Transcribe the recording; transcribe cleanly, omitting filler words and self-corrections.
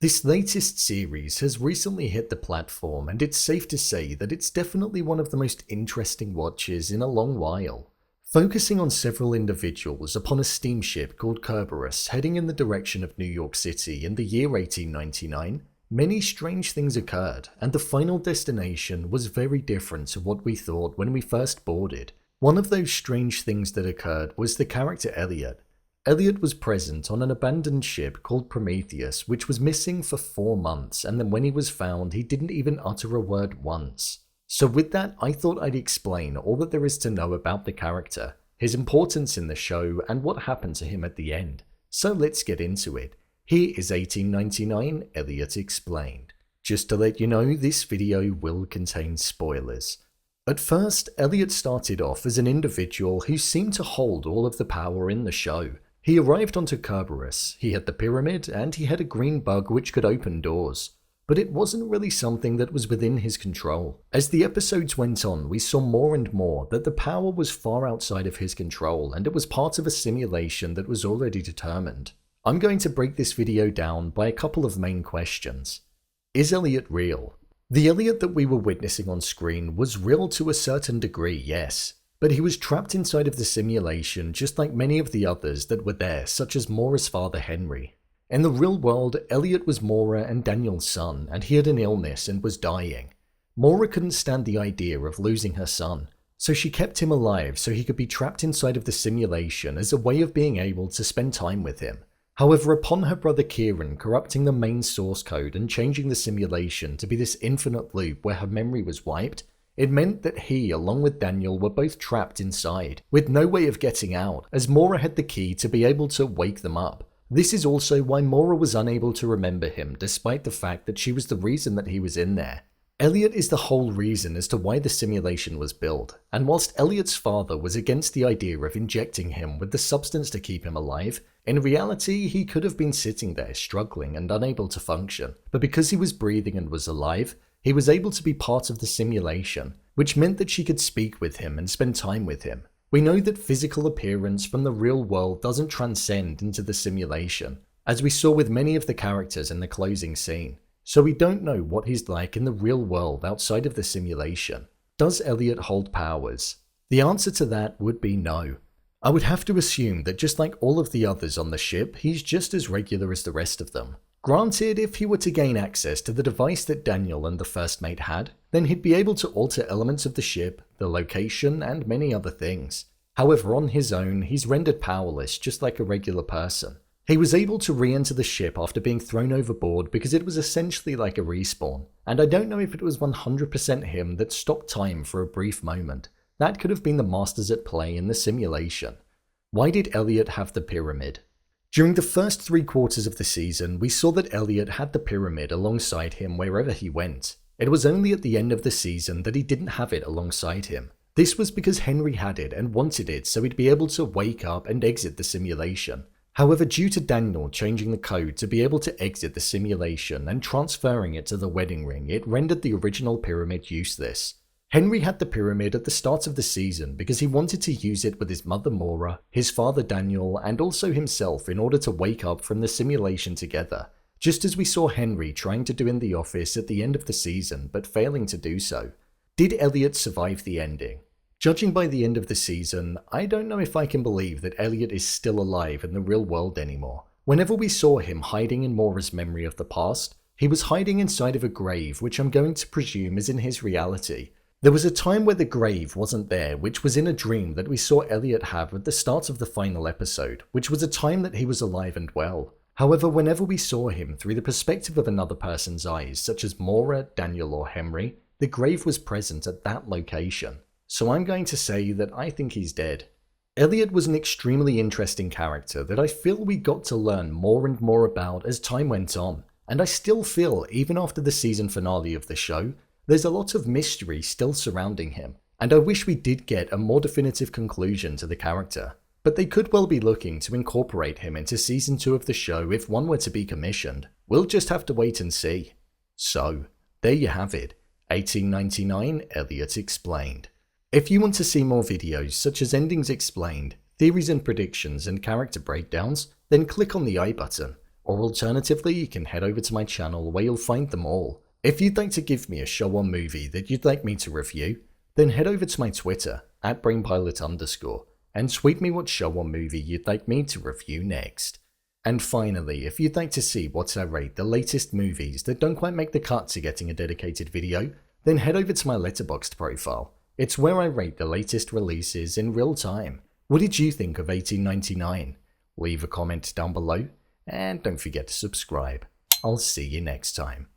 This latest series has recently hit the platform, and it's safe to say that it's definitely one of the most interesting watches in a long while. Focusing on several individuals upon a steamship called Kerberos heading in the direction of New York City in the year 1899, many strange things occurred, and the final destination was very different to what we thought when we first boarded. One of those strange things that occurred was the character Elliot. Elliot was present on an abandoned ship called Prometheus, which was missing for 4 months, and then when he was found, he didn't even utter a word once. So with that, I thought I'd explain all that there is to know about the character, his importance in the show, and what happened to him at the end. So let's get into it. Here is 1899, Elliot Explained. Just to let you know, this video will contain spoilers. At first, Elliot started off as an individual who seemed to hold all of the power in the show. He arrived onto Kerberos, he had the pyramid, and he had a green bug which could open doors. But it wasn't really something that was within his control. As the episodes went on, we saw more and more that the power was far outside of his control, and it was part of a simulation that was already determined. I'm going to break this video down by a couple of main questions. Is Elliot real? The Elliot that we were witnessing on screen was real to a certain degree, yes. But he was trapped inside of the simulation just like many of the others that were there, such as Maura's father Henry. In the real world, Elliot was Maura and Daniel's son, and he had an illness and was dying. Maura couldn't stand the idea of losing her son, so she kept him alive so he could be trapped inside of the simulation as a way of being able to spend time with him. However, upon her brother Kieran corrupting the main source code and changing the simulation to be this infinite loop where her memory was wiped, it meant that he, along with Daniel, were both trapped inside, with no way of getting out, as Maura had the key to be able to wake them up. This is also why Maura was unable to remember him, despite the fact that she was the reason that he was in there. Elliot is the whole reason as to why the simulation was built, and whilst Elliot's father was against the idea of injecting him with the substance to keep him alive, in reality he could have been sitting there struggling and unable to function, but because he was breathing and was alive, he was able to be part of the simulation, which meant that she could speak with him and spend time with him. We know that physical appearance from the real world doesn't transcend into the simulation, as we saw with many of the characters in the closing scene, so we don't know what he's like in the real world outside of the simulation. Does Elliot hold powers? The answer to that would be no. I would have to assume that just like all of the others on the ship, he's just as regular as the rest of them. Granted, if he were to gain access to the device that Daniel and the first mate had, then he'd be able to alter elements of the ship, the location, and many other things. However, on his own, he's rendered powerless just like a regular person. He was able to re-enter the ship after being thrown overboard because it was essentially like a respawn, and I don't know if it was 100% him that stopped time for a brief moment. That could have been the masters at play in the simulation. Why did Elliot have the pyramid? During the first 3 quarters of the season, we saw that Elliot had the pyramid alongside him wherever he went. It was only at the end of the season that he didn't have it alongside him. This was because Henry had it and wanted it so he'd be able to wake up and exit the simulation. However, due to Daniel changing the code to be able to exit the simulation and transferring it to the wedding ring, it rendered the original pyramid useless. Henry had the pyramid at the start of the season because he wanted to use it with his mother Maura, his father Daniel, and also himself in order to wake up from the simulation together, just as we saw Henry trying to do in the office at the end of the season but failing to do so. Did Elliot survive the ending? Judging by the end of the season, I don't know if I can believe that Elliot is still alive in the real world anymore. Whenever we saw him hiding in Maura's memory of the past, he was hiding inside of a grave, which I'm going to presume is in his reality. There was a time where the grave wasn't there, which was in a dream that we saw Elliot have at the start of the final episode, which was a time that he was alive and well. However, whenever we saw him through the perspective of another person's eyes, such as Maura, Daniel, or Henry, the grave was present at that location. So I'm going to say that I think he's dead. Elliot was an extremely interesting character that I feel we got to learn more and more about as time went on, and I still feel, even after the season finale of the show, there's a lot of mystery still surrounding him, and I wish we did get a more definitive conclusion to the character. But they could well be looking to incorporate him into season 2 of the show if one were to be commissioned. We'll just have to wait and see. So, there you have it. 1899, Elliot Explained. If you want to see more videos such as endings explained, theories and predictions, and character breakdowns, then click on the I button. or alternatively you can head over to my channel where you'll find them all. If you'd like to give me a show or movie that you'd like me to review, then head over to my Twitter, @brainpilot_, and tweet me what show or movie you'd like me to review next. And finally, if you'd like to see what I rate the latest movies that don't quite make the cut to getting a dedicated video, then head over to my Letterboxd profile. It's where I rate the latest releases in real time. What did you think of 1899? Leave a comment down below, and don't forget to subscribe. I'll see you next time.